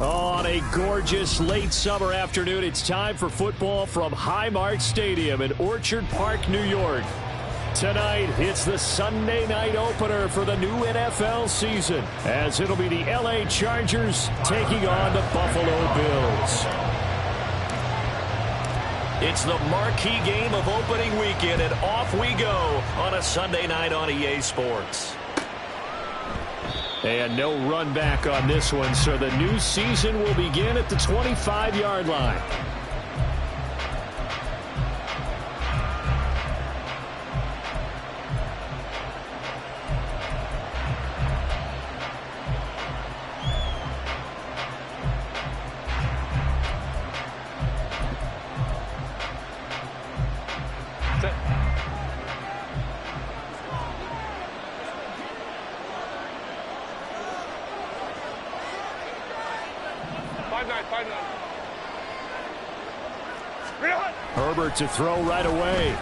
On a gorgeous late summer afternoon, it's time for football from Highmark Stadium in Orchard Park, New York. Tonight, it's the Sunday night opener for the new NFL season, as it'll be the LA Chargers taking on the Buffalo Bills. It's the marquee game of opening weekend, and off we go on a Sunday night on EA Sports. And no run back on this one, so the new season will begin at the 25-yard line. Herbert to throw right away.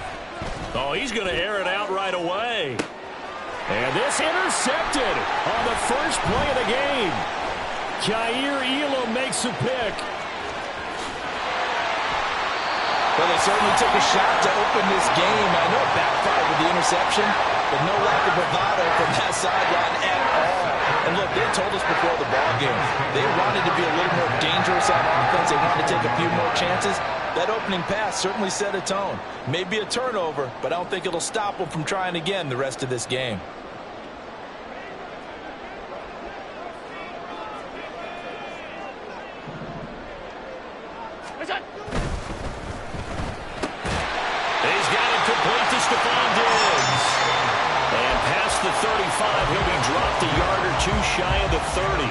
Oh, he's going to air it out right away. And this intercepted on the first play of the game. Kaiir Elam makes a pick. Well, they certainly took a shot to open this game. I know it backfired with the interception, but no lack of bravado from that sideline at all. And look, they told us before the ball game, they wanted to be a little more dangerous on offense. They wanted to take a few more chances. That opening pass certainly set a tone. Maybe a turnover, but I don't think it'll stop them from trying again the rest of this game. He's got it complete to Stephon Diggs. And past the 35, he'll be dropped a yard or two shy of the 30.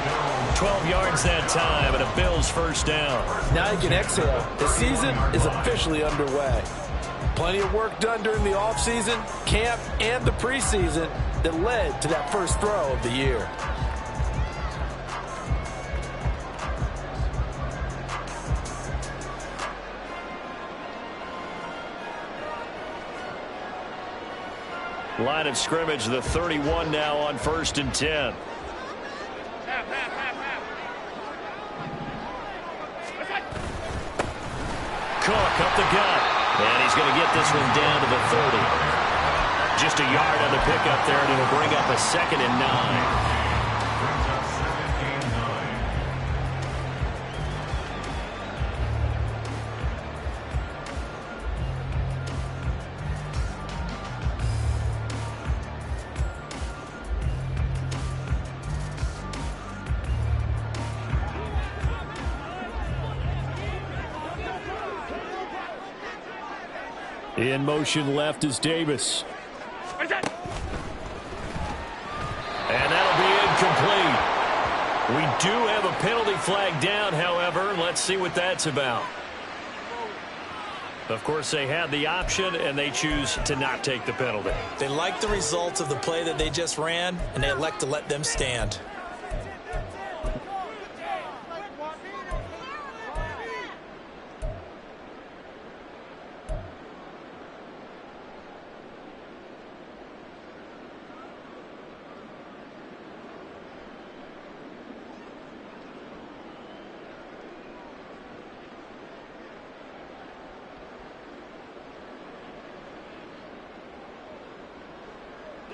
12 yards that time, and a Bills first down. Now you can exhale. The season is officially underway. Plenty of work done during the offseason, camp, and the preseason that led to that first throw of the year. Line of scrimmage, the 31 now on 1st and 10. Cook up the gut, and he's going to get this one down to the 30. Just a yard on the pickup there, and it'll bring up a 2nd and 9. In motion left is Davis. And that'll be incomplete. We do have a penalty flag down, however. Let's see what that's about. Of course, they had the option, and they choose to not take the penalty. They like the results of the play that they just ran, and they elect to let them stand.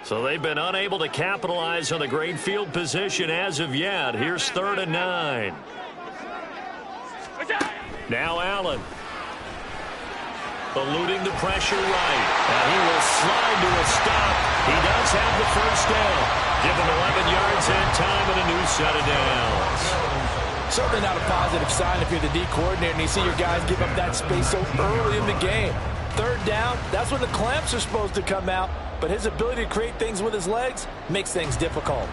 So they've been unable to capitalize on the great field position as of yet. Here's 3rd and 9. Now Allen. Eluding the pressure right. And he will slide to a stop. He does have the first down. Give him 11 yards and time and a new set of downs. Certainly not a positive sign if you're the D coordinator and you see your guys give up that space so early in the game. 3rd down, that's when the clamps are supposed to come out. But his ability to create things with his legs makes things difficult.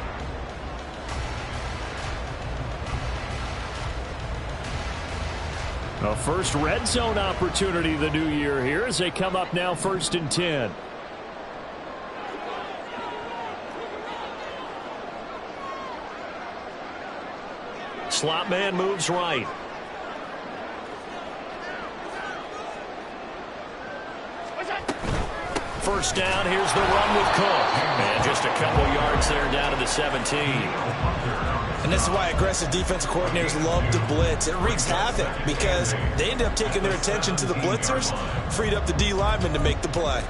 A first red zone opportunity the new year here as they come up now 1st and 10. Slot man moves right. First down, here's the run with Cook. And just a couple yards there down to the 17. And this is why aggressive defensive coordinators love to blitz. It wreaks havoc because they end up taking their attention to the blitzers, freed up the D lineman to make the play.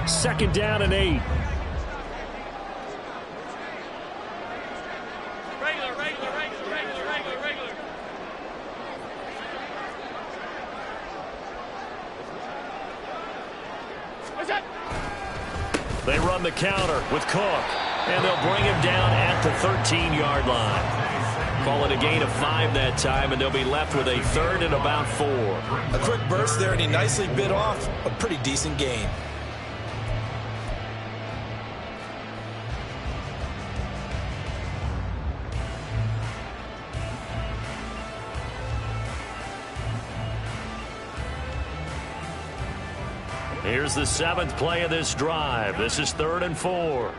Second down and 8. They run the counter with Cook, and they'll bring him down at the 13-yard line. Call it a gain of 5 that time, and they'll be left with a third and about 4. A quick burst there, and he nicely bit off a pretty decent gain. Here's the 7th play of this drive. This is 3rd and 4.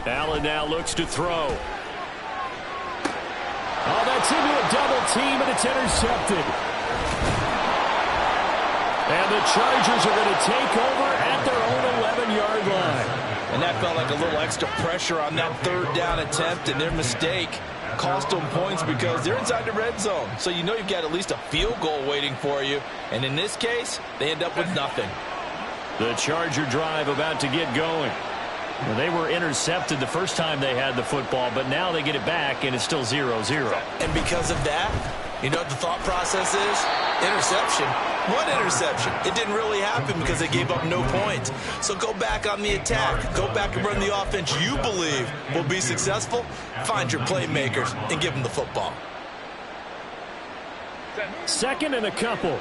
Allen now looks to throw. Oh, that's into a double team, and it's intercepted. And the Chargers are going to take over at their own 11-yard line. And that felt like a little extra pressure on that 3rd down attempt, and their mistake cost them points because they're inside the red zone. So you know you've got at least a field goal waiting for you. And in this case, they end up with nothing. The Charger drive about to get going. Well, they were intercepted the first time they had the football, but now they get it back, and it's still 0-0. And because of that, you know what the thought process is? Interception. What interception? It didn't really happen because they gave up no points. So go back on the attack. Go back and run the offense you believe will be successful. Find your playmakers and give them the football. Second and a couple.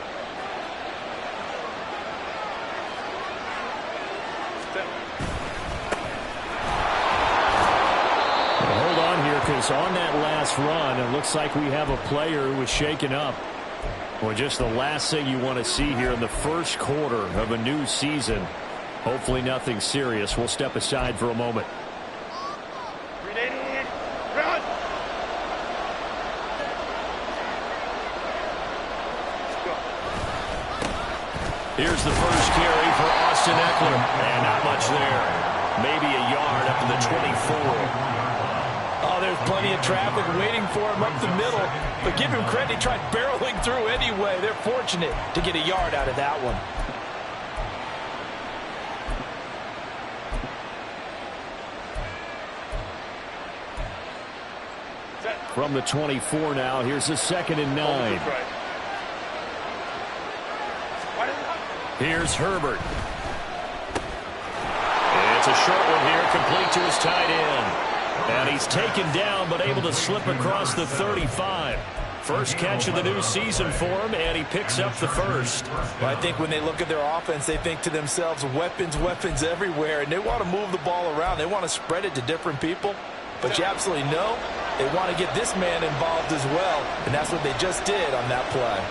Hold on here, because on that last run, it looks like we have a player who was shaken up. Well, just the last thing you want to see here in the first quarter of a new season. Hopefully nothing serious. We'll step aside for a moment. Here's the first carry for Austin Eckler. And not much there. Maybe a yard up to the 24. Oh, there's plenty of traffic waiting for him up the middle. But give him credit, he tried barreling through anyway. They're fortunate to get a yard out of that one. From the 24 now, here's a 2nd and 9. Here's Herbert. It's a short one here, complete to his tight end. And he's taken down, but able to slip across the 35. First catch of the new season for him, and he picks up the first. Well, I think when they look at their offense, they think to themselves, weapons, weapons everywhere, and they want to move the ball around. They want to spread it to different people. But you absolutely know they want to get this man involved as well, and that's what they just did on that play.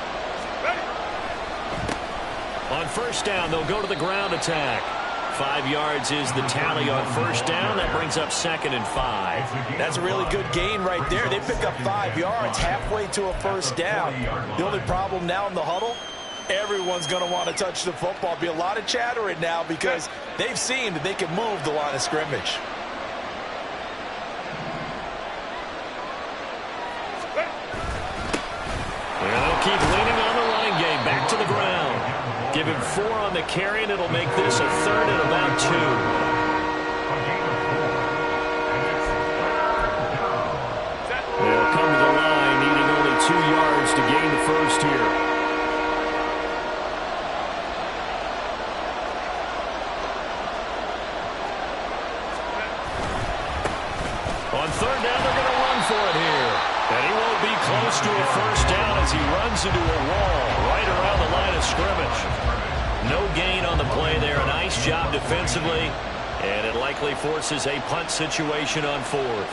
On first down, they'll go to the ground attack. 5 yards is the tally on first down. That brings up 2nd and 5. That's a really good gain right there. They pick up 5 yards halfway to a first down. The only problem now in the huddle, everyone's going to want to touch the football. Be a lot of chattering now because they've seen that they can move the line of scrimmage. They'll keep leaning on the line game. Back to the ground. Give him 4 on the carry, and it'll make this a 3rd and about 2. They'll come to the line, needing only 2 yards to gain the first here. On 3rd down, they're going to run for it here. And he won't be close to a first down as he runs into a wall right around the line of scrimmage. No gain on the play there. A nice job defensively. And it likely forces a punt situation on 4th.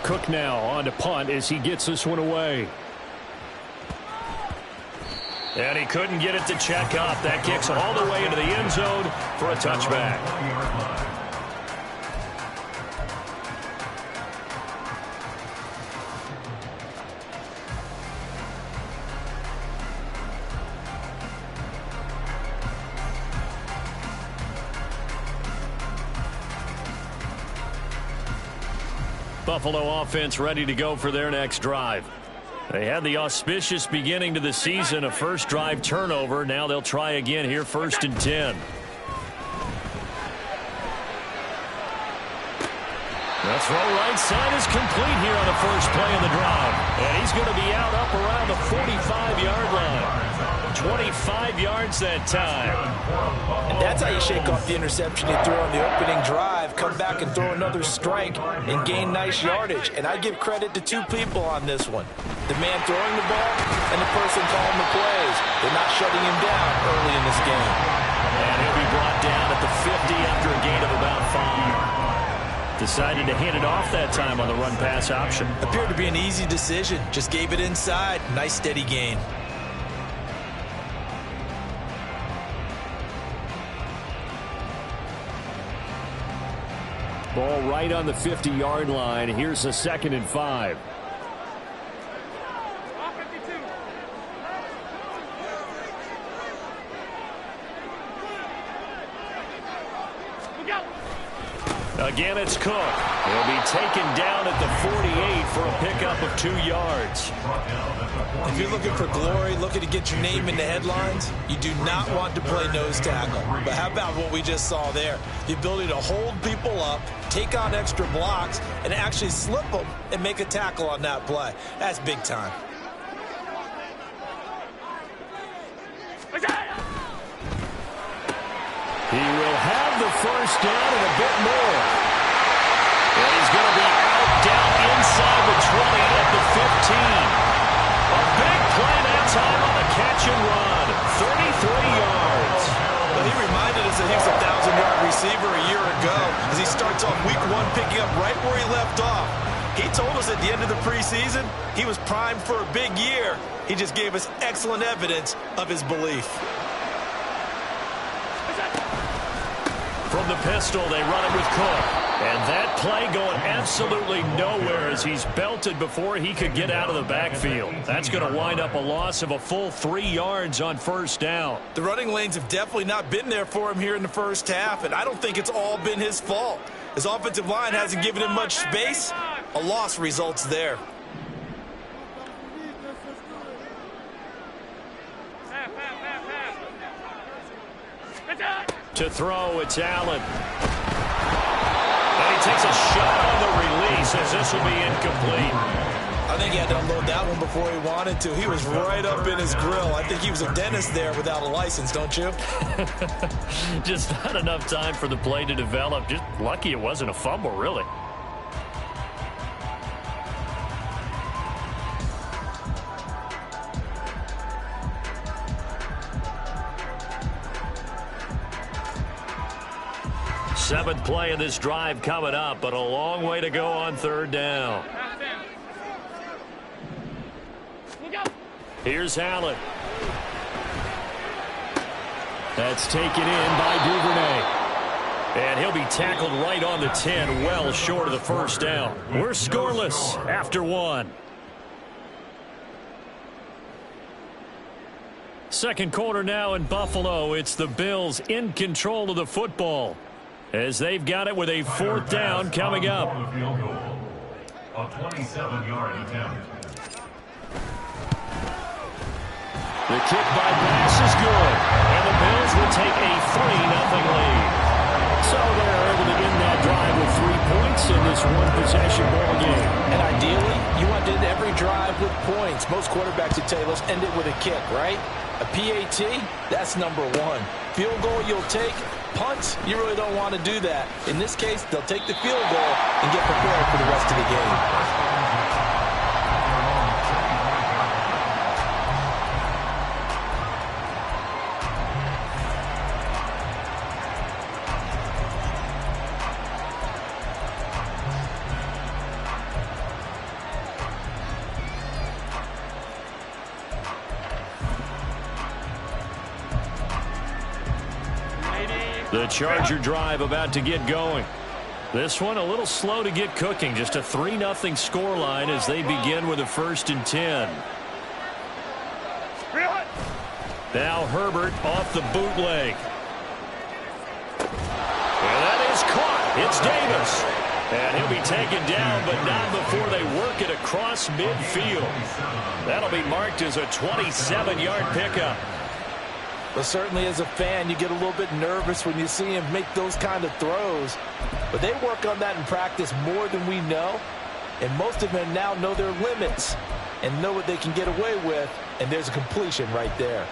Cook now on to punt as he gets this one away. And he couldn't get it to check up. That kicks all the way into the end zone for a touchback. Buffalo offense ready to go for their next drive. They had the auspicious beginning to the season, a first drive turnover. Now they'll try again here, 1st and 10. The throw right side is complete here on the first play of the drive. And he's going to be out up around the 45-yard line. 25 yards that time. And that's how you shake off the interception you threw on the opening drive, come back and throw another strike and gain nice yardage. And I give credit to two people on this one. The man throwing the ball and the person calling the plays. They're not shutting him down early in this game. And he'll be brought down at the 50 after a gain of about 5. Decided to hand it off that time on the run-pass option. Appeared to be an easy decision. Just gave it inside. Nice steady gain. Ball right on the 50-yard line. Here's a 2nd and 5. Again, it's Cook. He'll be taken down at the 48 for a pickup of 2 yards. If you're looking for glory, looking to get your name in the headlines, you do not want to play nose tackle. But how about what we just saw there? The ability to hold people up, take on extra blocks, and actually slip them and make a tackle on that play. That's big time. He will have the first down and a bit more. And he's going to be out down inside the 20 at the 15. A big play that time on the catch and run. 33 yards. Well, he reminded us that he was a 1,000-yard receiver a year ago as he starts off week 1 picking up right where he left off. He told us at the end of the preseason he was primed for a big year. He just gave us excellent evidence of his belief. From the pistol, they run it with Cook. And that play going absolutely nowhere as he's belted before he could get out of the backfield. That's going to wind up a loss of a full 3 yards on first down. The running lanes have definitely not been there for him here in the first half, and I don't think it's all been his fault. His offensive line hasn't given him much space. A loss results there. To throw, it's Allen. And he takes a shot on the release as this will be incomplete. I think he had to unload that one before he wanted to. He was right up in his grill. I think he was a dentist there without a license, don't you? Just not enough time for the play to develop. Just lucky it wasn't a fumble, really. Seventh play of this drive coming up, but a long way to go on third down. Here's Allen. That's taken in by Duvernay. And he'll be tackled right on the 10, well short of the first down. We're scoreless after 1. Second quarter now in Buffalo. It's the Bills in control of the football, as they've got it with a 4th down coming up. A 27-yard attempt. The kick by pass is good, and the Bills will take a 3-0 lead. So they're able to end that drive with 3 points in this one-possession ball game. And ideally, you want to end every drive with points. Most quarterbacks would tell you, let's end it with a kick, right? A PAT, that's number 1. Field goal you'll take. Punts, you really don't want to do that. In this case, they'll take the field goal and get prepared for the rest of the game. The Charger drive about to get going. This one a little slow to get cooking. Just a 3-0 scoreline as they begin with a 1st and 10. Now Herbert off the bootleg. And that is caught. It's Davis. And he'll be taken down, but not before they work it across midfield. That'll be marked as a 27-yard pickup. But certainly as a fan, you get a little bit nervous when you see him make those kind of throws. But they work on that in practice more than we know. And most of them now know their limits and know what they can get away with. And there's a completion right there.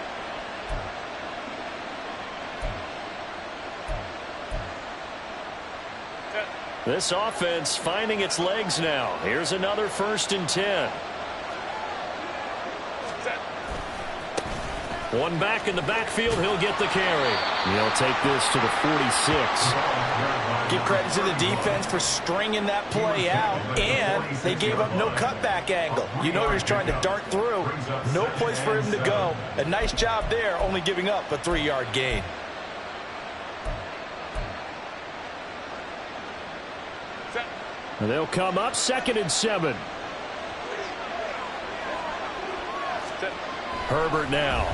This offense finding its legs now. Here's another 1st and 10. One back in the backfield. He'll get the carry. He'll take this to the 46. Give credit to the defense for stringing that play out, and they gave up no cutback angle. You know he was trying to dart through. No place for him to go. A nice job there, only giving up a 3-yard gain. They'll come up 2nd and 7. Herbert now.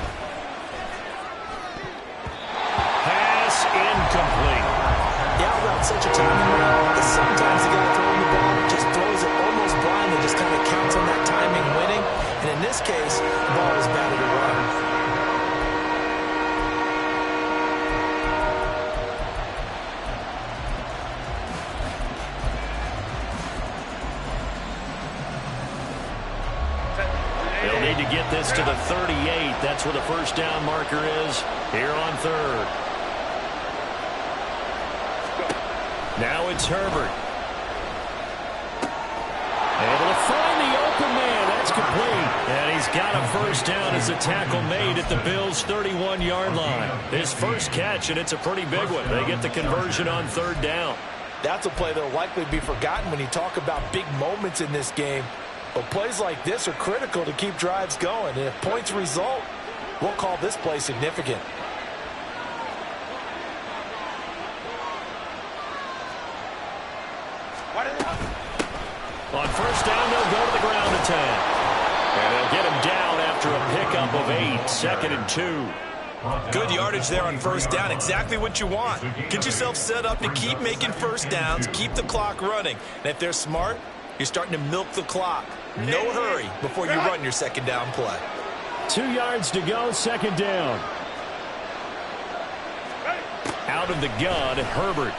Pass incomplete. Yeah, well, such a timing route that sometimes the guy throwing the ball just throws it almost blind and just kind of counts on that timing winning. And in this case, the ball was batted away. They'll need to get this to the 38. That's where the 1st down marker is here on 3rd. Now it's Herbert. Able to find the open man. That's complete. And he's got a 1st down as the tackle made at the Bills' 31-yard line. His first catch, and it's a pretty big one. They get the conversion on 3rd down. That's a play that will likely be forgotten when you talk about big moments in this game. But plays like this are critical to keep drives going. And if points result, we'll call this play significant. On 1st down, they'll go to the ground attack. And they'll get him down after a pickup of 8, 2nd and 2. Good yardage there on 1st down. Exactly what you want. Get yourself set up to keep making 1st downs, keep the clock running. And if they're smart, you're starting to milk the clock. No hurry before you run your 2nd down play. 2 yards to go, 2nd down. Out of the gun, Herbert.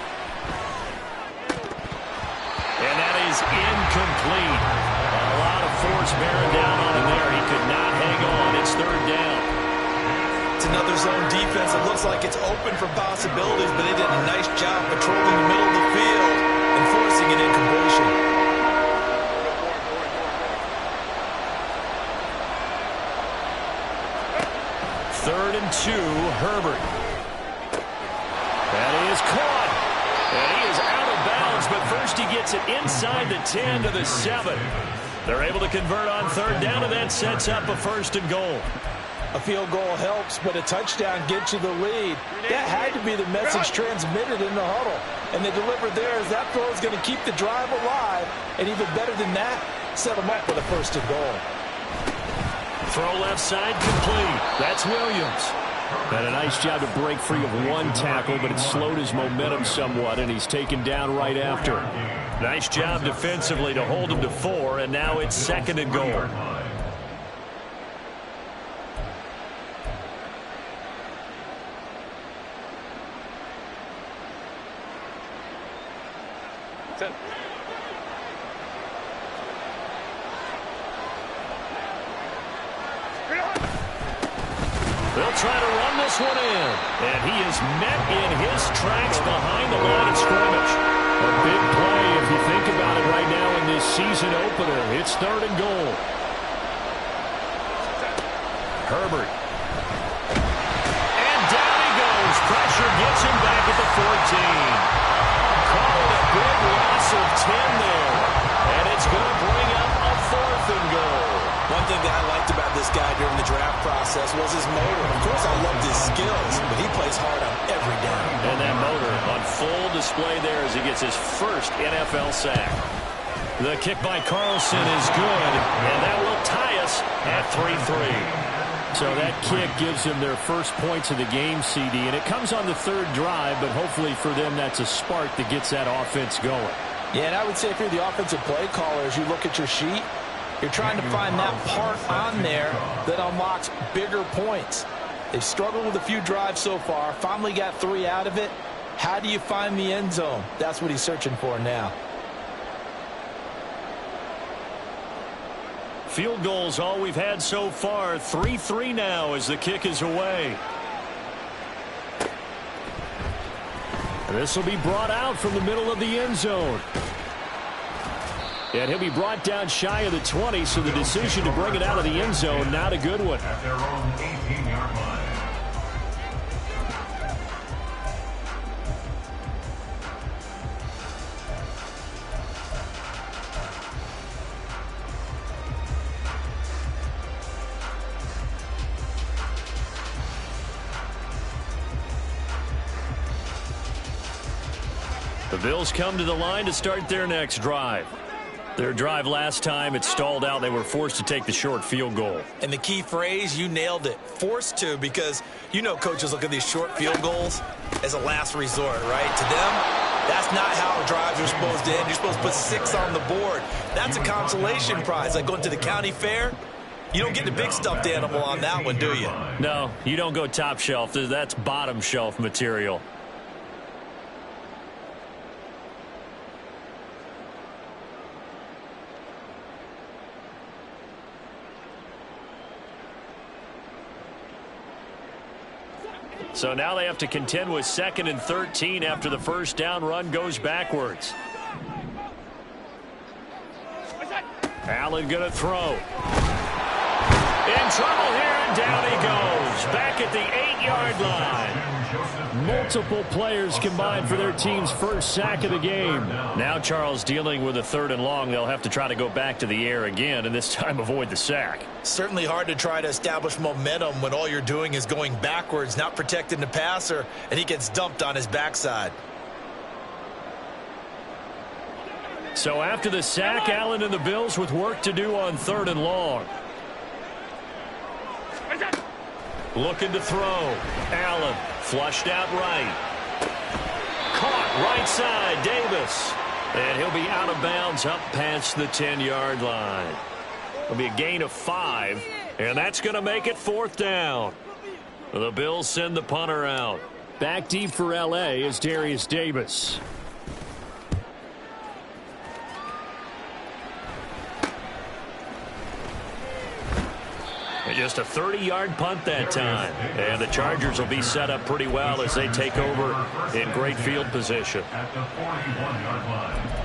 And that is incomplete. A lot of force bearing down on him there. He could not hang on. It's 3rd down. It's another zone defense. It looks like it's open for possibilities, but they did a nice job patrolling the middle of the field and forcing an incompletion. 3rd and 2, Herbert. And he is caught. And he is out of bounds, but first he gets it inside the 10 to the 7. They're able to convert on 3rd down, and that sets up a 1st and goal. A field goal helps, but a touchdown gets you the lead. That had to be the message transmitted in the huddle. And they delivered there as that throw is going to keep the drive alive. And even better than that, set them up with a 1st and goal. Throw left side complete. That's Williams. Had a nice job to break free of one tackle, but it slowed his momentum somewhat, and he's taken down right after. Nice job defensively to hold him to 4, and now it's 2nd and goal. They'll try to run this one in. And he is met in his tracks behind the line of scrimmage. A big play if you think about it right now in this season opener. It's 3rd and goal. Herbert. And down he goes. Pressure gets him back at the 14. Call it a big loss of 10 there. And it's going to bring up a 4th and goal. One thing that I liked about this guy during the draft process was his motor. Of course, I loved his skills, but he plays hard on every down. And that motor on full display there as he gets his first NFL sack. The kick by Carlson is good, and that will tie us at 3-3. So that kick gives them their first points of the game, CD, and it comes on the third drive, but hopefully for them that's a spark that gets that offense going. Yeah, and I would say if you're the offensive play caller, as you look at your sheet, you're trying to find that part on there that unlocks bigger points. They've struggled with a few drives so far, finally got 3 out of it. How do you find the end zone? That's what he's searching for now. Field goals all we've had so far. 3-3 now as the kick is away. This will be brought out from the middle of the end zone. And he'll be brought down shy of the 20, so the decision to bring it out of the end zone, not a good one. At their own 18-yard line. The Bills come to the line to start their next drive. Their drive last time, it stalled out. They were forced to take the short field goal. And the key phrase, you nailed it, forced to, because you know coaches look at these short field goals as a last resort, right? To them, that's not how drives are supposed to end. You're supposed to put 6 on the board. That's a consolation prize. Like going to the county fair, you don't get the big stuffed animal on that one, do you? No, you don't go top shelf. That's bottom shelf material. So now they have to contend with 2nd and 13 after the first down run goes backwards. Allen going to throw. In trouble here, and down he goes. Back at the 8-yard line. Multiple players combined for their team's first sack of the game. Now Charles dealing with a 3rd and long. They'll have to try to go back to the air again, and this time avoid the sack. Certainly hard to try to establish momentum when all you're doing is going backwards, not protecting the passer, and he gets dumped on his backside. So after the sack, Allen and the Bills with work to do on 3rd and long. Looking to throw. Allen flushed out right. Caught right side, Davis. And he'll be out of bounds up past the 10-yard line. It'll be a gain of 5, and that's going to make it 4th down. The Bills send the punter out. Back deep for L.A. is Darius Davis. Just a 30-yard punt that time. And the Chargers will be set up pretty well as they take over in great field position. At the 41-yard line.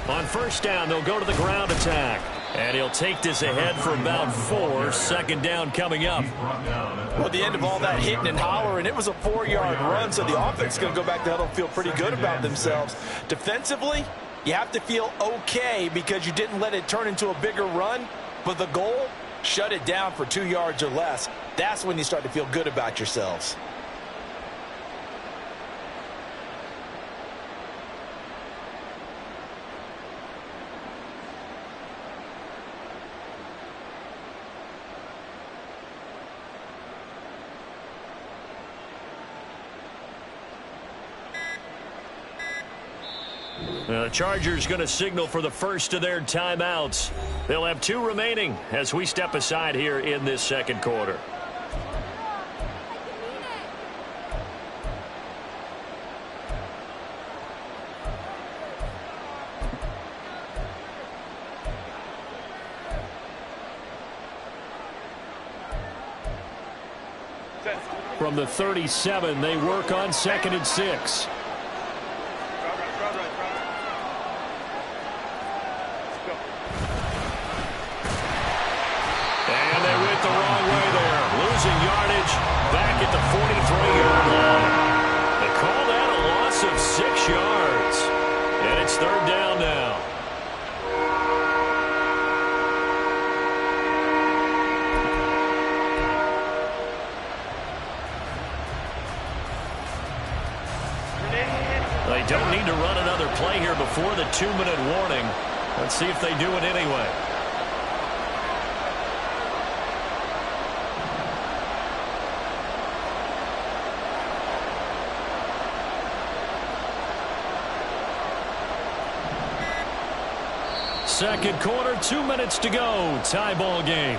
On first down, they'll go to the ground attack. And he'll take this ahead for about 4. 2nd down coming up. Well, at the end of all that hitting and hollering, it was a 4-yard run, so the offense is going to go back to huddle and feel pretty good about themselves. Defensively, you have to feel okay because you didn't let it turn into a bigger run, but the goal, shut it down for 2 yards or less. That's when you start to feel good about yourselves. The Chargers going to signal for the first of their timeouts. They'll have 2 remaining as we step aside here in this 2nd quarter. From the 37, they work on 2nd and 6. They don't need to run another play here before the 2-minute warning. Let's see if they do it anyway. Second quarter, 2 minutes to go. Tie ball game.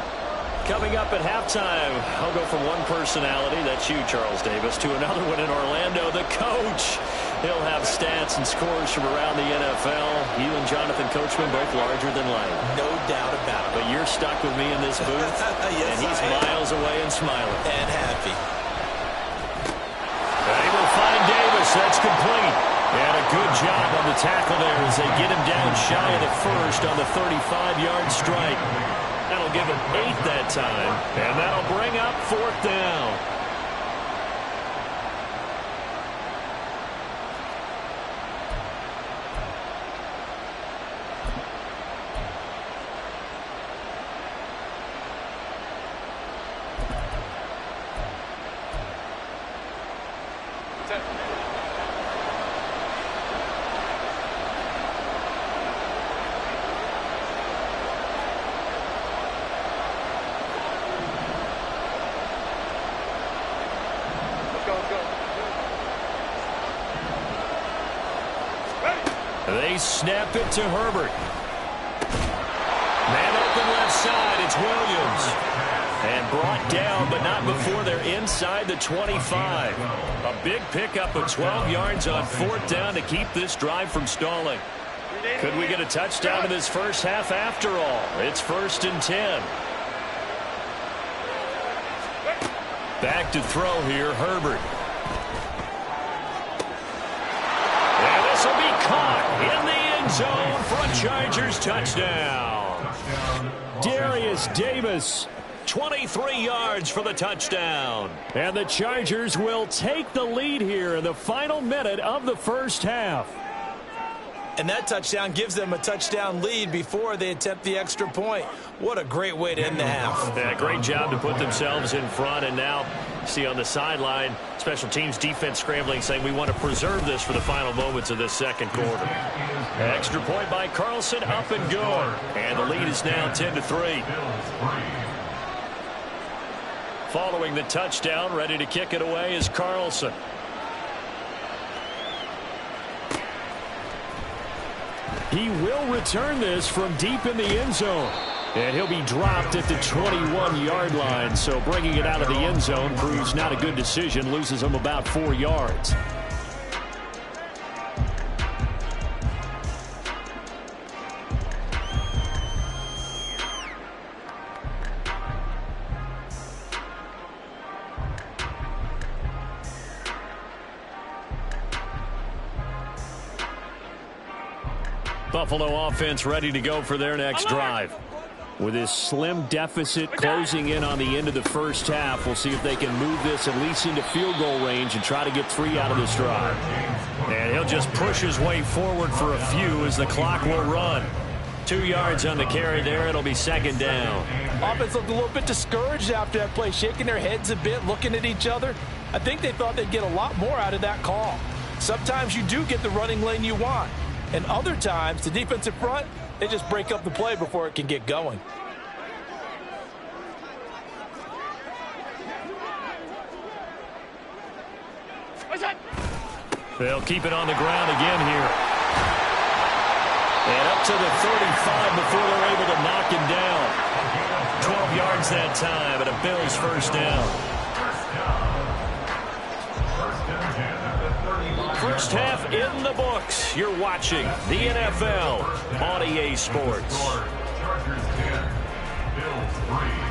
Coming up at halftime, I'll go from one personality, that's you, Charles Davis, to another one in Orlando, the coach. He'll have stats and scores from around the NFL. You and Jonathan Coachman both larger than life. No doubt about it. But you're stuck with me in this booth, yes, and he's miles away and smiling. And happy. They will find Davis. That's complete. And a good job on the tackle there as they get him down shy of the first on the 35-yard strike. That'll give him 8 that time, and that'll bring up 4th down. They snap it to Herbert. Man open left side. It's Williams. And brought down, but not before they're inside the 25. A big pickup of 12 yards on 4th down to keep this drive from stalling. Could we get a touchdown in this first half after all? It's 1st and 10. Back to throw here, Herbert. In the end zone for a Chargers touchdown. Darius Davis, 23 yards for the touchdown. And the Chargers will take the lead here in the final minute of the first half. And that touchdown gives them a touchdown lead before they attempt the extra point. What a great way to end the half. Yeah, great job to put themselves in front. And now, see on the sideline, special teams defense scrambling, saying we want to preserve this for the final moments of this second quarter. Extra point by Carlson, up and good. And the lead is now 10-3. Following the touchdown, ready to kick it away is Carlson. He will return this from deep in the end zone. And he'll be dropped at the 21-yard line. So bringing it out of the end zone proves not a good decision. Loses him about 4 yards. Buffalo offense ready to go for their next drive. With this slim deficit closing in on the end of the first half, we'll see if they can move this at least into field goal range and try to get 3 out of this drive. And he'll just push his way forward for a few as the clock will run. 2 yards on the carry there. It'll be 2nd down. Offense looked a little bit discouraged after that play, shaking their heads a bit, looking at each other. I think they thought they'd get a lot more out of that call. Sometimes you do get the running lane you want. And other times, the defensive front, they just break up the play before it can get going. They'll keep it on the ground again here. And up to the 35 before they're able to knock him down. 12 yards that time, and a Bills first down. First half in the books. You're watching the NFL on EA Sports. Chargers 10, Bills 3.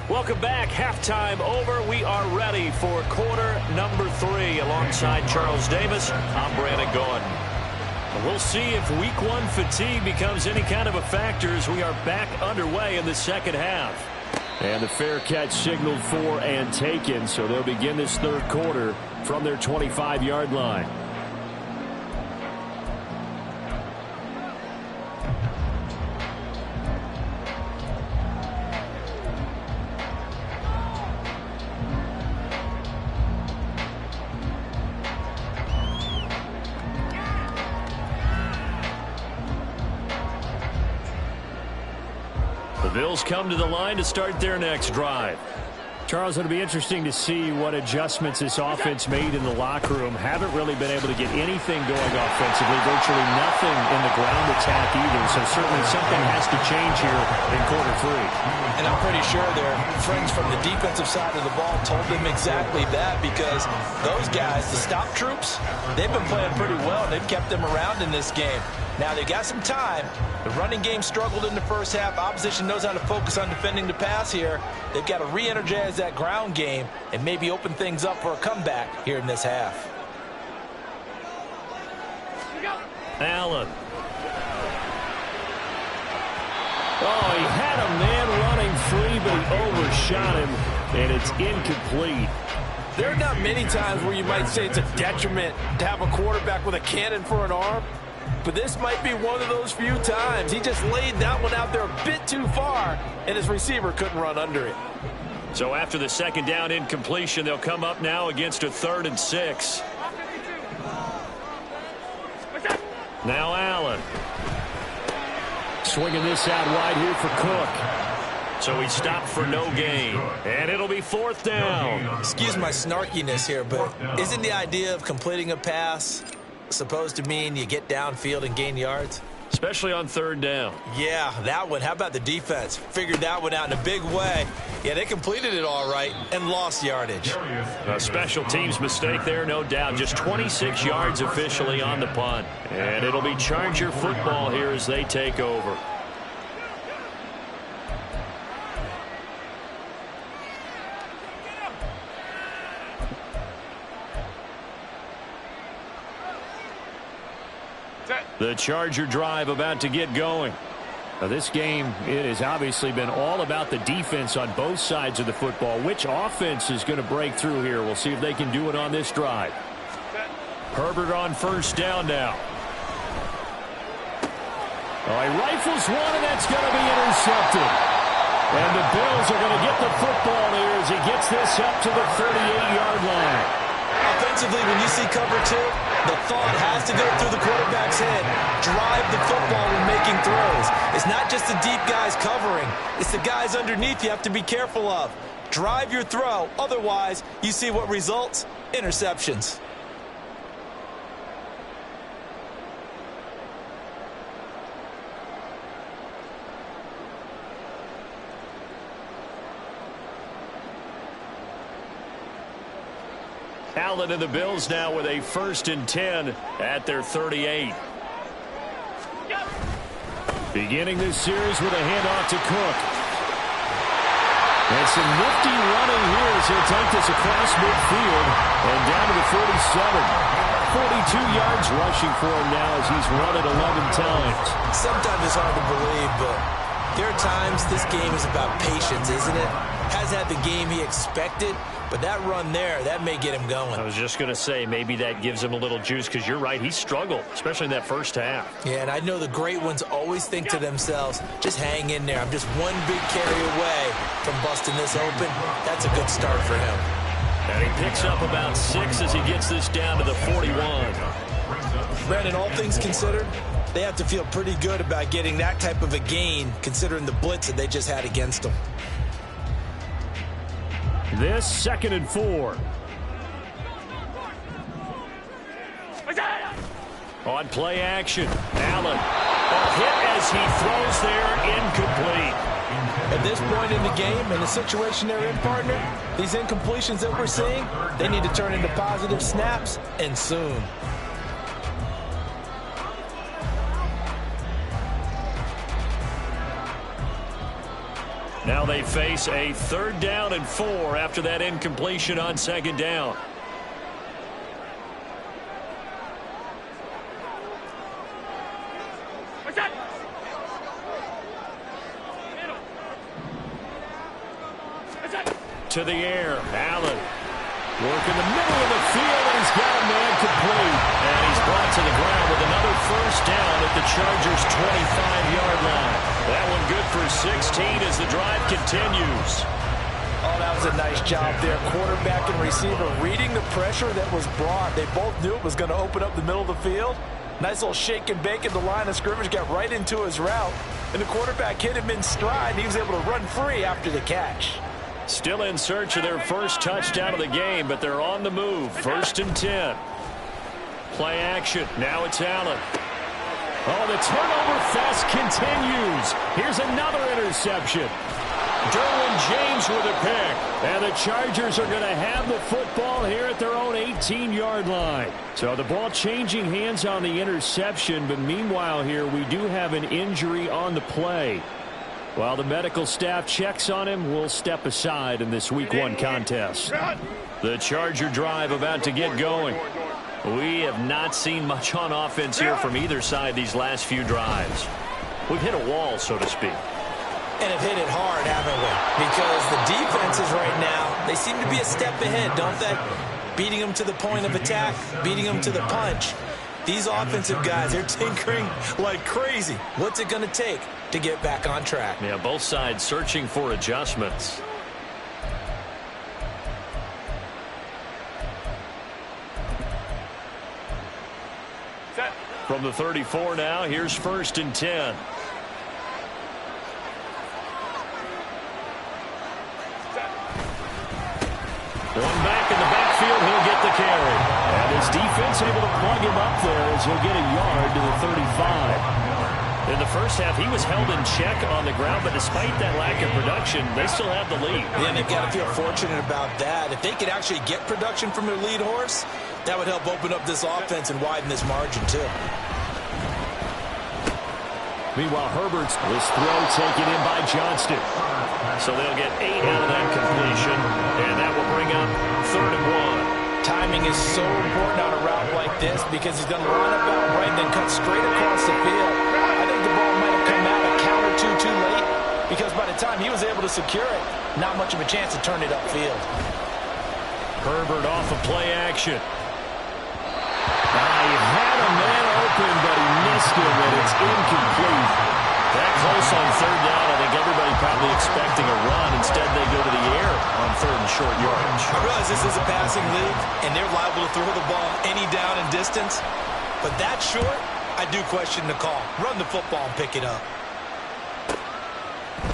Welcome back. Halftime over. We are ready for quarter number 3. Alongside Charles Davis, I'm Brandon Gaudin. We'll see if week one fatigue becomes any kind of a factor as we are back underway in the second half. And the fair catch signaled for and taken, so they'll begin this third quarter from their 25-yard line. The Bills come to the line to start their next drive. Charles, it'll be interesting to see what adjustments this offense made in the locker room. Haven't really been able to get anything going offensively, virtually nothing in the ground attack either. So certainly something has to change here in quarter three. And I'm pretty sure their friends from the defensive side of the ball told them exactly that, because those guys, the stop troops, they've been playing pretty well. They've kept them around in this game. Now they got some time. The running game struggled in the first half. Opposition knows how to focus on defending the pass here. They've got to re-energize that ground game and maybe open things up for a comeback here in this half. Allen. Oh, he had a man running free, but he overshot him, and it's incomplete. There are not many times where you might say it's a detriment to have a quarterback with a cannon for an arm, but this might be one of those few times. He just laid that one out there a bit too far, and his receiver couldn't run under it. So after the second down incompletion, they'll come up now against a 3rd and 6. Now Allen. Swinging this out wide here for Cook. So he stopped for no gain. And it'll be 4th down. Excuse my snarkiness here, but isn't the idea of completing a pass supposed to mean you get downfield and gain yards? Especially on 3rd down. Yeah, that one. How about the defense? Figured that one out in a big way. Yeah, they completed it all right and lost yardage. A special teams mistake there, no doubt. Just 26 yards officially on the punt. And it'll be Charger football here as they take over. The Charger drive about to get going. Now this game, it has obviously been all about the defense on both sides of the football. Which offense is going to break through here? We'll see if they can do it on this drive. Herbert on 1st down now. Oh, he rifles one, and that's going to be intercepted. And the Bills are going to get the football here as he gets this up to the 38-yard line. Offensively, when you see cover 2, the thought has to go through the quarterback's head. Drive the football when making throws. It's not just the deep guys covering. It's the guys underneath you have to be careful of. Drive your throw. Otherwise, you see what results? Interceptions. Allen and the Bills now with a 1st and 10 at their 38. Beginning this series with a handoff to Cook. And some nifty running here as he'll take this across midfield and down to the 47. 42 yards rushing for him now as he's run it 11 times. Sometimes it's hard to believe, but there are times this game is about patience, isn't it? Hasn't had the game he expected, but that run there, that may get him going. I was just going to say, maybe that gives him a little juice, because you're right, he struggled, especially in that first half. Yeah, and I know the great ones always think to themselves, just hang in there. I'm just one big carry away from busting this open. That's a good start for him. And he picks up about 6 as he gets this down to the 41. Brandon, all things considered, they have to feel pretty good about getting that type of a gain, considering the blitz that they just had against them. This 2nd and 4. On play action, Allen. A hit as he throws there, incomplete. At this point in the game, in the situation they're in, partner, these incompletions that we're seeing, they need to turn into positive snaps, and soon. Now they face a 3rd down and 4 after that incompletion on 2nd down. To the air, Allen. Working the middle of the field, and he's got a man complete. And he's brought to the ground with another first down at the Chargers' 25-yard line. That one good for 16 as the drive continues. Oh, that was a nice job there. Quarterback and receiver reading the pressure that was brought. They both knew it was going to open up the middle of the field. Nice little shake and bake at the line of scrimmage, got right into his route. And the quarterback hit him in stride. He was able to run free after the catch. Still in search of their first touchdown of the game, but they're on the move. 1st and 10. Play action. Now it's Allen. Oh, the turnover fest continues. Here's another interception. Derwin James with a pick. And the Chargers are going to have the football here at their own 18-yard line. So the ball changing hands on the interception, but meanwhile here we do have an injury on the play. While the medical staff checks on him, we'll step aside in this Week 1 contest. The Charger drive about to get going. We have not seen much on offense here from either side these last few drives. We've hit a wall, so to speak. And have hit it hard, haven't we? Because the defenses right now, they seem to be a step ahead, don't they? Beating them to the point of attack, beating them to the punch. These offensive guys, they're tinkering like crazy. What's it going to take to get back on track? Yeah, both sides searching for adjustments. From the 34 now, here's 1st and 10. One back in the backfield, he'll get the carry. And his defense able to plug him up there as he'll get a yard to the 35. In the first half, he was held in check on the ground, but despite that lack of production, they still have the lead. Yeah, and they've got to feel fortunate about that. If they could actually get production from their lead horse, that would help open up this offense and widen this margin, too. Meanwhile, Herbert's this throw taken in by Johnston. So they'll get 8 out of that completion, and that will bring up 3rd and 1. Timing is so important on a route like this because he's going to line up out right and then cut straight across the field. I think the ball might have come out a count or two too late because by the time he was able to secure it, not much of a chance to turn it upfield. Herbert off of play action. He had a man open, but he missed him, and it's incomplete. That close on 3rd down, I think everybody probably expecting a run. Instead, they go to the air on 3rd and short yardage. I realize this is a passing league, and they're liable to throw the ball any down and distance. But that short, I do question the call. Run the football and pick it up.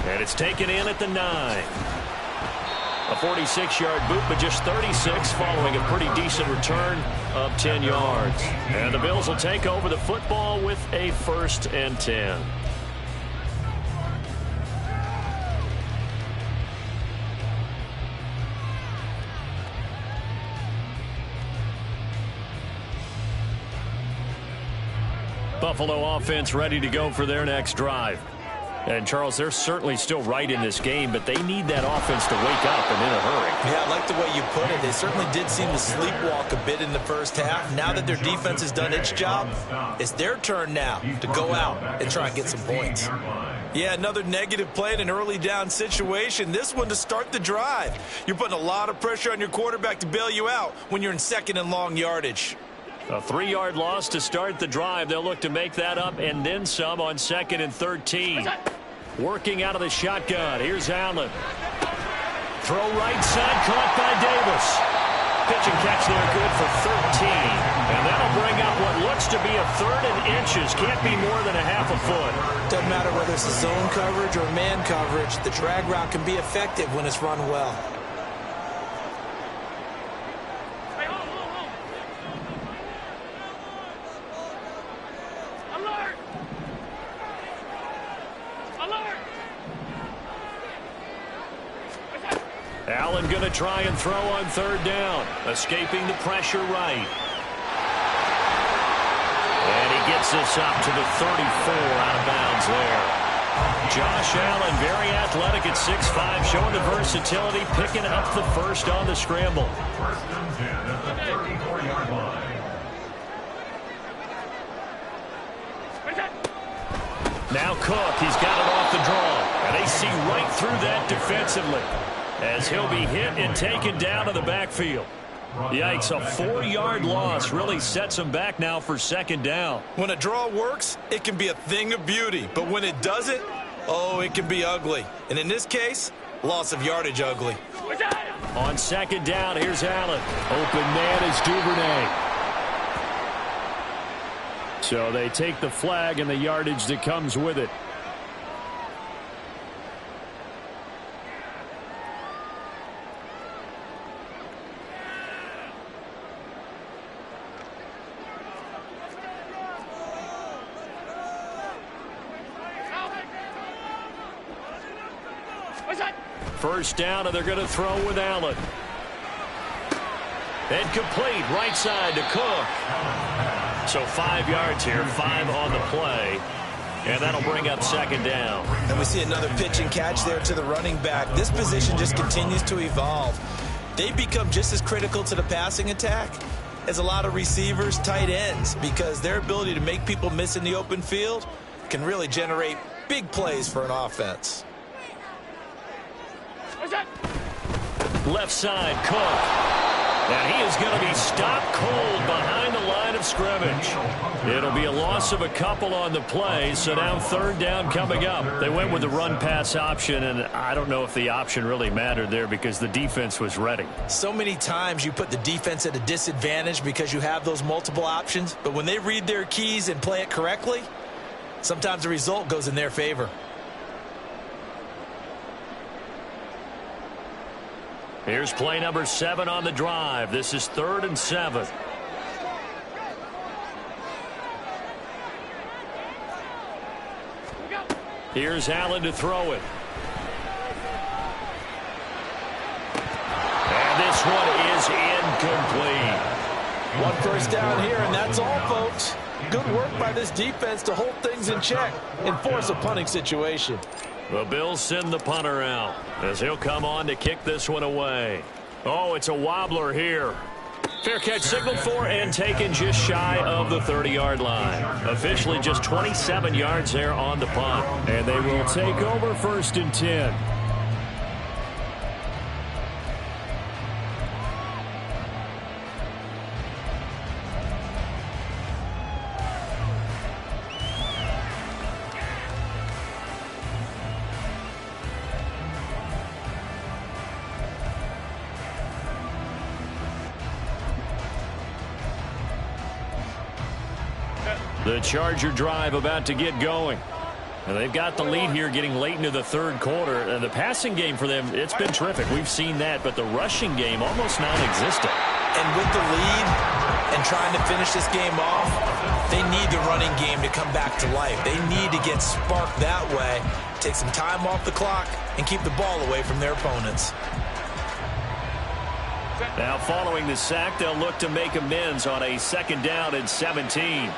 And it's taken in at the 9. A 46-yard boot, but just 36 following a pretty decent return of 10 yards. And the Bills will take over the football with a 1st and 10. Buffalo offense ready to go for their next drive. And, Charles, they're certainly still right in this game, but they need that offense to wake up and in a hurry. Yeah, I like the way you put it. They certainly did seem to sleepwalk a bit in the first half. Now that their defense has done its job, it's their turn now to go out and try and get some points. Yeah, another negative play in an early down situation. This one to start the drive. You're putting a lot of pressure on your quarterback to bail you out when you're in 2nd and long yardage. A 3-yard loss to start the drive. They'll look to make that up and then some on 2nd and 13. Working out of the shotgun. Here's Allen. Throw right side, caught by Davis. Pitch and catch there, good for 13. And that'll bring up what looks to be a 3rd and inches. Can't be more than a half a foot. Doesn't matter whether it's a zone coverage or man coverage. The drag route can be effective when it's run well. Allen going to try and throw on 3rd down. Escaping the pressure right. And he gets this up to the 34 out of bounds there. Josh Allen, very athletic at 6'5", showing the versatility, picking up the first on the scramble. 1st and 10 at the 34-yard line. Now Cook, he's got it off the draw. And they see right through that defensively as he'll be hit and taken down to the backfield. Yikes, a 4-yard loss really sets him back now for second down. When a draw works, it can be a thing of beauty. But when it doesn't, oh, it can be ugly. And in this case, loss of yardage ugly. On second down, here's Allen. Open man is Duvernay. So they take the flag and the yardage that comes with it. First down, and they're going to throw with Allen. And complete, right side to Cook. So 5 yards here, 5 on the play. And that'll bring up second down. And we see another pitch and catch there to the running back. This position just continues to evolve. They become just as critical to the passing attack as a lot of receivers, tight ends, because their ability to make people miss in the open field can really generate big plays for an offense. Left side, Cook. And he is going to be stopped cold behind the line of scrimmage. It'll be a loss of a couple on the play, so now third down coming up. They went with the run-pass option, and I don't know if the option really mattered there because the defense was ready. So many times you put the defense at a disadvantage because you have those multiple options, but when they read their keys and play it correctly, sometimes the result goes in their favor. Here's play number 7 on the drive. This is 3rd and 7. Here's Allen to throw it. And this one is incomplete. One first down here, and that's all, folks. Good work by this defense to hold things in check and force a punting situation. The Bills send the punter out as he'll come on to kick this one away. Oh, it's a wobbler here. Fair catch signaled for and taken just shy of the 30-yard line. Officially just 27 yards there on the punt. And they will take over 1st and 10. The Charger drive about to get going. And they've got the lead here getting late into the 3rd quarter. And the passing game for them, it's been terrific. We've seen that, but the rushing game almost non-existent. And with the lead and trying to finish this game off, they need the running game to come back to life. They need to get sparked that way, take some time off the clock, and keep the ball away from their opponents. Now following the sack, they'll look to make amends on a 2nd down and 17.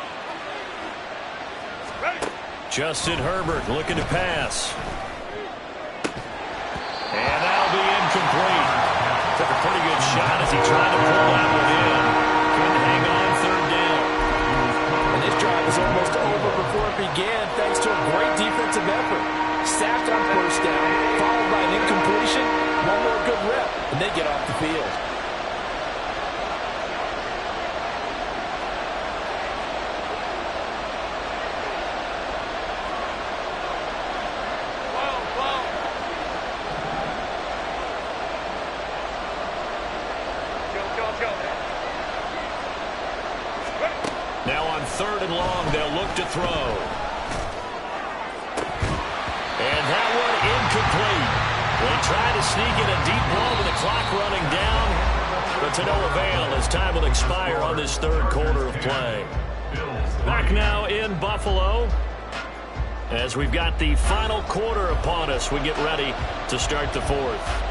Justin Herbert looking to pass. And that'll be incomplete. Took a pretty good shot as he tried to pull that one in. Couldn't hang on 3rd down. And this drive is almost over before it began thanks to a great defensive effort. Sacked on 1st down, followed by an incompletion. One more good rep, and they get off the field. Now on 3rd and long, they'll look to throw. And that one incomplete. They try to sneak in a deep ball with the clock running down, but to no avail as time will expire on this 3rd quarter of play. Back now in Buffalo as we've got the final quarter upon us. We get ready to start the 4th.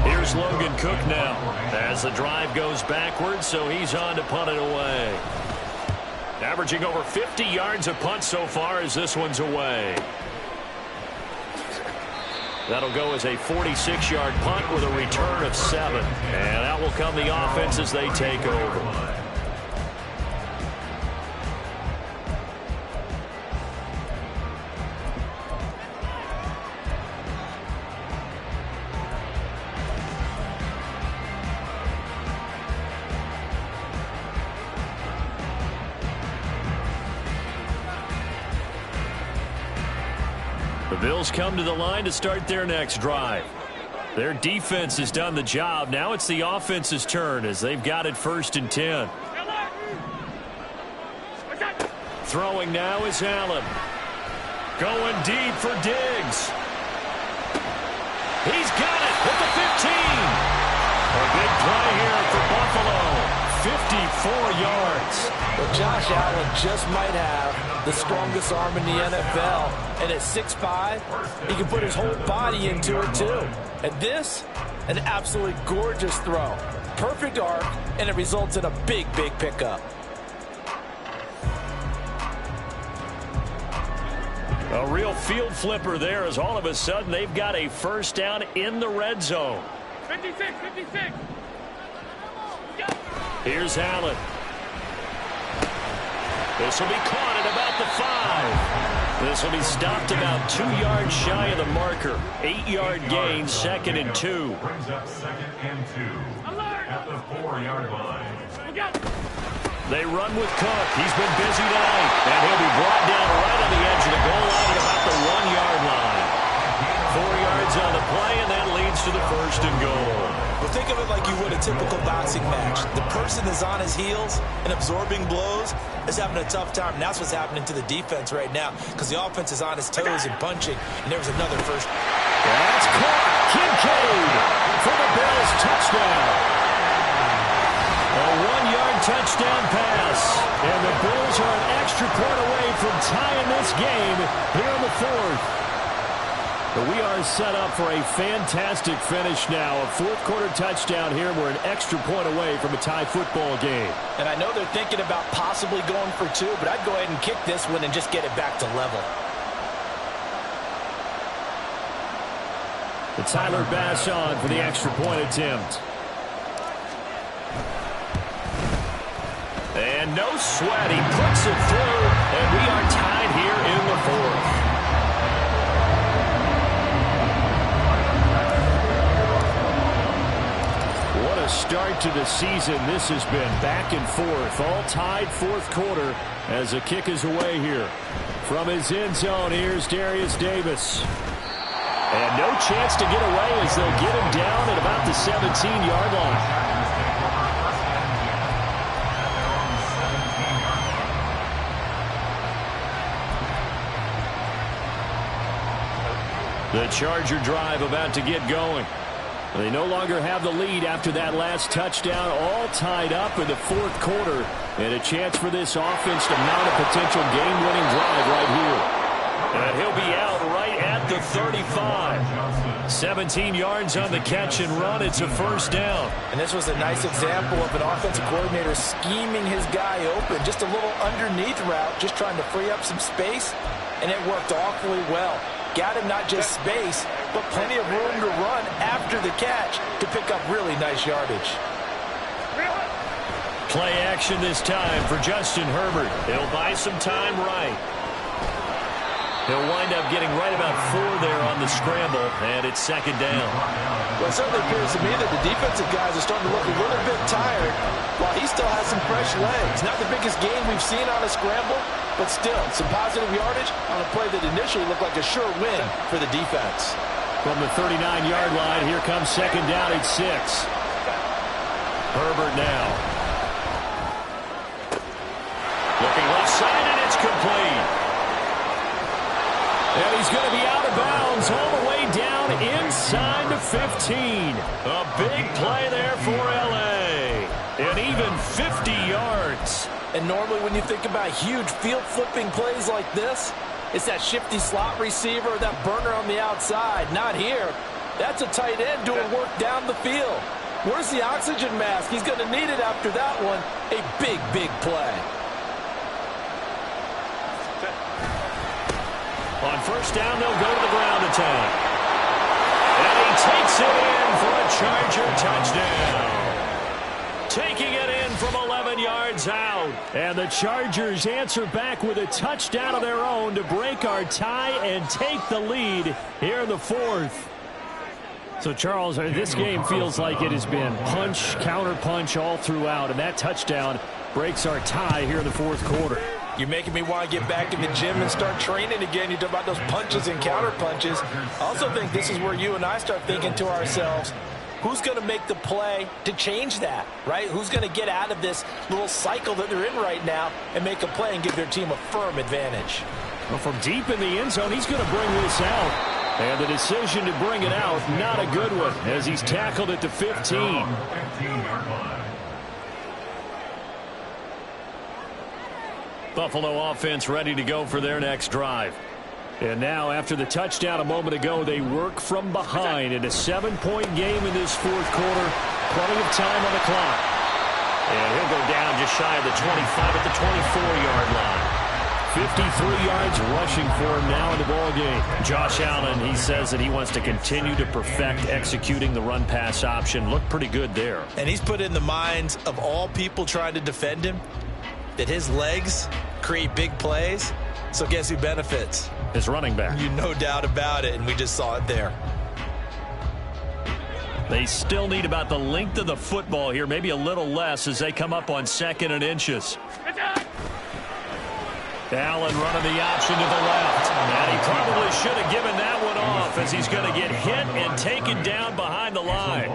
Here's Logan Cook now as the drive goes backwards, so he's on to punt it away. Averaging over 50 yards a punt so far as this one's away. That'll go as a 46-yard punt with a return of 7. And that will come the offense as they take over. The Bills come to the line to start their next drive. Their defense has done the job. Now it's the offense's turn as they've got it 1st and 10. Throwing now is Allen. Going deep for Diggs. He's got it at the 15. A big play here for Buffalo. 54 yards. Well, Josh Allen just might have the strongest arm in the NFL. And at 6'5", he can put his whole body into it, too. And this, an absolutely gorgeous throw. Perfect arc, and it results in a big, big pickup. A real field flipper there as all of a sudden they've got a 1st down in the red zone. 56. Here's Allen. This will be caught at about the 5. This will be stopped about 2 yards shy of the marker. 8-yard gain, 2nd and 2. Brings up 2nd and 2 at the 4-yard line. They run with Cook. He's been busy tonight. And he'll be brought down right on the edge of the goal line at about the 1-yard line. 4 yards on the play, and that leads to the 1st and goal. Well, think of it like you would a typical boxing match. The person is on his heels and absorbing blows is having a tough time. And that's what's happening to the defense right now because the offense is on his toes and punching. And there was another 1st. That's caught. Kincaid for the Bills touchdown. A 1-yard touchdown pass. And the Bills are an extra point away from tying this game here in the 4th. But we are set up for a fantastic finish now. A 4th-quarter touchdown here. We're an extra point away from a tie football game. And I know they're thinking about possibly going for 2, but I'd go ahead and kick this one and just get it back to level. The Tyler Bass on for the extra point attempt. And no sweat. He puts it through, and we are tied here in the 4th. What a start to the season this has been. Back and forth, all tied 4th quarter as the kick is away here. From his end zone, here's Darius Davis. And no chance to get away as they'll get him down at about the 17-yard line. The Charger drive about to get going. They no longer have the lead after that last touchdown, all tied up in the 4th quarter. And a chance for this offense to mount a potential game-winning drive right here. And he'll be out right at the 35. 17 yards on the catch and run. It's a 1st down. And this was a nice example of an offensive coordinator scheming his guy open. Just a little underneath route, just trying to free up some space. And it worked awfully well. Got him not just space, but plenty of room to run after the catch to pick up really nice yardage. Play action this time for Justin Herbert. He'll buy some time right. He'll wind up getting right about 4 there on the scramble, and it's 2nd down. Well, it certainly appears to me that the defensive guys are starting to look a little bit tired while he still has some fresh legs. Not the biggest gain we've seen on a scramble, but still, some positive yardage on a play that initially looked like a sure win for the defense. From the 39-yard line, here comes 2nd down at 6. Herbert now. Looking left side, and it's complete. And he's going to be out of bounds all the way down inside the 15. A big play there for L.A. And even 50 yards. And normally when you think about huge field-flipping plays like this, it's that shifty slot receiver, that burner on the outside. Not here. That's a tight end doing work down the field. Where's the oxygen mask? He's going to need it after that one. A big, big play. On 1st down, they'll go to the ground attack. Puts it in for a Charger touchdown. Taking it in from 11 yards out. And the Chargers answer back with a touchdown of their own to break our tie and take the lead here in the fourth. So, Charles, this game feels like it has been punch, counter-punch all throughout, and that touchdown breaks our tie here in the fourth quarter. You're making me want to get back in the gym and start training again. You talk about those punches and counter-punches. I also think this is where you and I start thinking to ourselves, who's going to make the play to change that, right? Who's going to get out of this little cycle that they're in right now and make a play and give their team a firm advantage? Well, from deep in the end zone, he's going to bring this out. And the decision to bring it out, not a good one, as he's tackled at the 15. Buffalo offense ready to go for their next drive. And now, after the touchdown a moment ago, they work from behind in a 7-point game in this fourth quarter. Plenty of time on the clock. And he'll go down just shy of the 25 at the 24-yard line. 53 yards rushing for him now in the ball game. Josh Allen, he says that he wants to continue to perfect executing the run-pass option. Looked pretty good there. And he's put in the minds of all people trying to defend him that his legs create big plays. So guess who benefits? His running back. You no doubt about it, and we just saw it there. They still need about the length of the football here, maybe a little less as they come up on 2nd and inches. Allen running the option to the left. And he probably should have given that one off as he's going to get hit and taken down behind the line.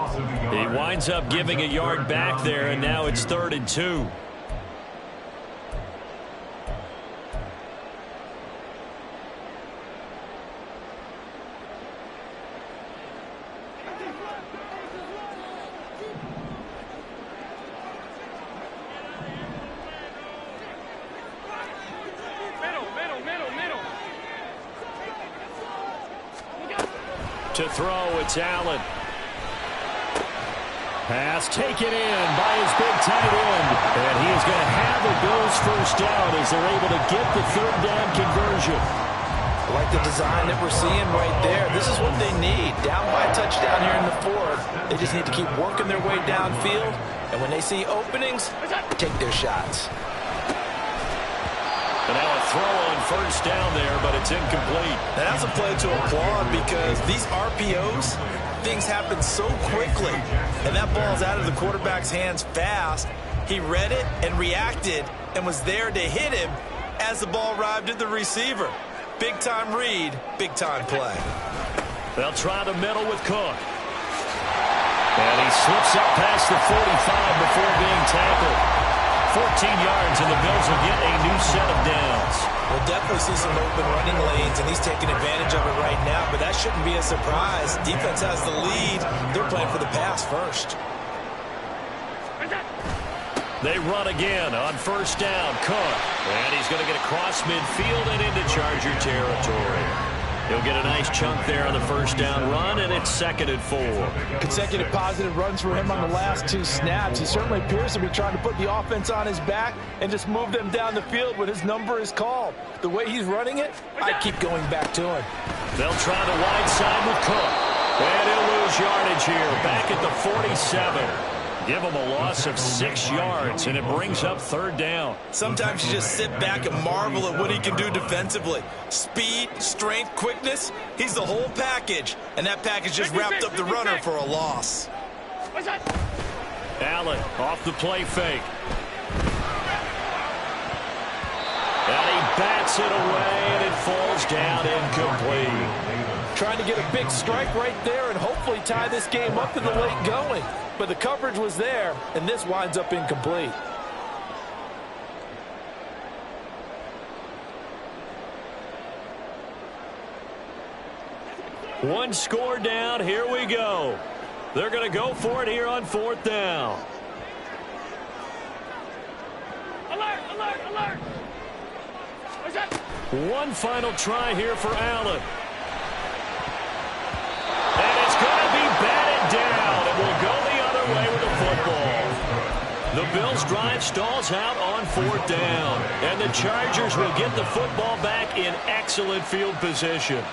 He winds up giving a yard back there, and now it's 3rd and 2. To throw, it's Allen. Pass taken in by his big tight end. And he is going to have the Bills first down as they're able to get the 3rd down conversion. I like the design that we're seeing right there. This is what they need. Down by a touchdown here in the fourth. They just need to keep working their way downfield. And when they see openings, take their shots. And now a throw on 1st down there, but it's incomplete. And that's a play to applaud because these RPOs, things happen so quickly. And that ball's out of the quarterback's hands fast. He read it and reacted and was there to hit him as the ball arrived at the receiver. Big-time read, big-time play. They'll try the middle with Cook. And he slips up past the 45 before being tackled. 14 yards, and the Bills will get a new set of downs. We'll definitely see some open running lanes, and he's taking advantage of it right now, but that shouldn't be a surprise. Defense has the lead. They're playing for the pass first. They run again on 1st down. Cook. And he's going to get across midfield and into Charger territory. He'll get a nice chunk there on the 1st down run, and it's 2nd and 4. Consecutive positive runs for him on the last 2 snaps. He certainly appears to be trying to put the offense on his back and just move them down the field when his number is called. The way he's running it, I keep going back to him. They'll try the wide side with Cook. And he'll lose yardage here, back at the 47. Give him a loss of 6 yards, and it brings up 3rd down. Sometimes you just sit back and marvel at what he can do defensively. Speed, strength, quickness, he's the whole package. And that package just wrapped up the runner for a loss. Allen off the play fake. And he bats it away, and it falls down incomplete. Trying to get a big strike right there and hopefully tie this game up in the late going. But the coverage was there, and this winds up incomplete. One score down. Here we go. They're going to go for it here on 4th down. Alert, alert, alert. What's that? One final try here for Allen. And it's going to be batted down. It will go the other way with the football. The Bills' drive stalls out on 4th down. And the Chargers will get the football back in excellent field position.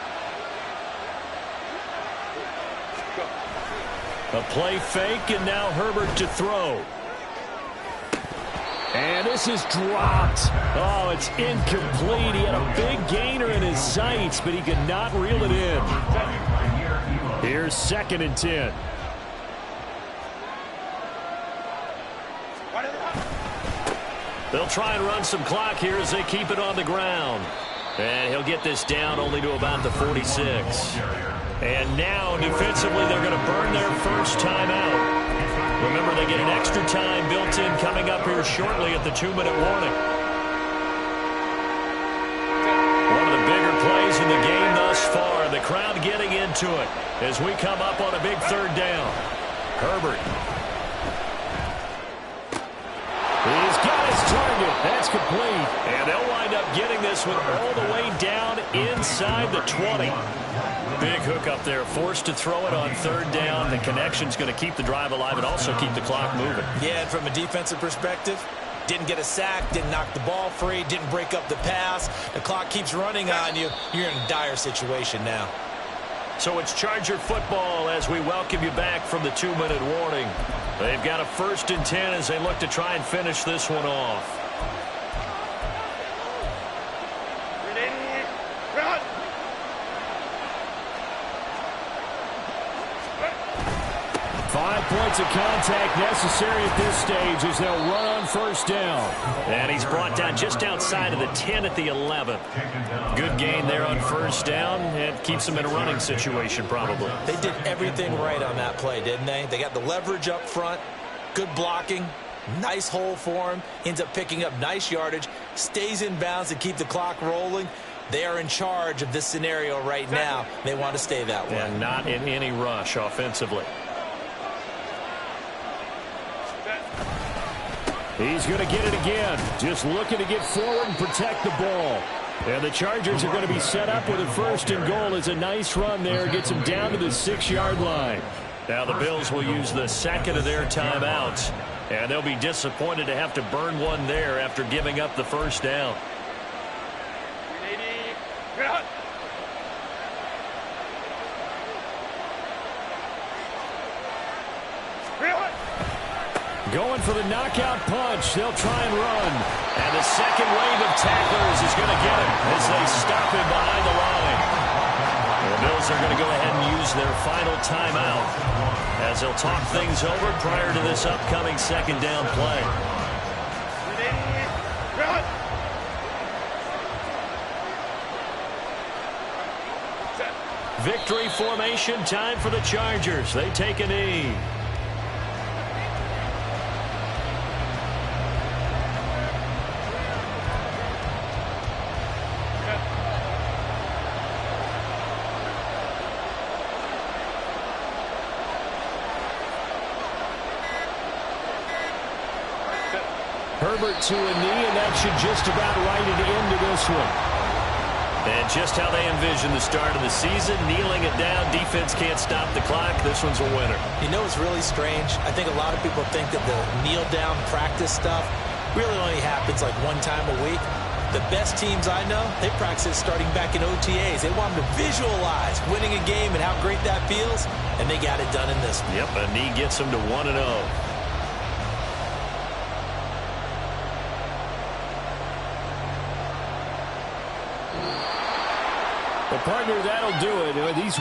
A play fake, and now Herbert to throw. And this is dropped. Oh, it's incomplete. He had a big gainer in his sights, but he could not reel it in. Here's 2nd and 10. They'll try and run some clock here as they keep it on the ground. And he'll get this down only to about the 46. And now, defensively, they're going to burn their first timeout. Remember, they get an extra time built in coming up here shortly at the 2-minute warning. One of the bigger plays in the game thus far. The crowd getting into it as we come up on a big 3rd down. Herbert. He's got his target. That's complete. And they'll wind up getting this one all the way down inside the 20. Big hook up there, forced to throw it on 3rd down. The connection's going to keep the drive alive and also keep the clock moving. Yeah, and from a defensive perspective, didn't get a sack, didn't knock the ball free, didn't break up the pass. The clock keeps running on you. You're in a dire situation now. So it's Charger football as we welcome you back from the 2-minute warning. They've got a 1st and 10 as they look to try and finish this one off. 5 points of contact necessary at this stage as they'll run on 1st down. And he's brought down just outside of the 10 at the 11. Good gain there on 1st down. It keeps them in a running situation probably. They did everything right on that play, didn't they? They got the leverage up front, good blocking, nice hole for him, ends up picking up nice yardage, stays in bounds to keep the clock rolling. They are in charge of this scenario right now. They want to stay that way. And not in any rush offensively. He's going to get it again. Just looking to get forward and protect the ball. And the Chargers are going to be set up with a 1st and goal. It's a nice run there. Gets him down to the 6-yard line. Now the Bills will use the 2nd of their timeouts. And they'll be disappointed to have to burn one there after giving up the 1st down. Going for the knockout punch. They'll try and run. And the second wave of tacklers is going to get him as they stop him behind the line. The Bills are going to go ahead and use their final timeout as they'll talk things over prior to this upcoming 2nd down play. Victory formation time for the Chargers. They take a knee. Herbert to a knee, and that should just about write it into this one. And just how they envision the start of the season, kneeling it down, defense can't stop the clock. This one's a winner. You know what's really strange? I think a lot of people think that the kneel-down practice stuff really only happens like one time a week. The best teams I know, they practice starting back in OTAs. They want them to visualize winning a game and how great that feels, and they got it done in this one. Yep, a knee gets them to 1-0. Well, partner, that'll do it. These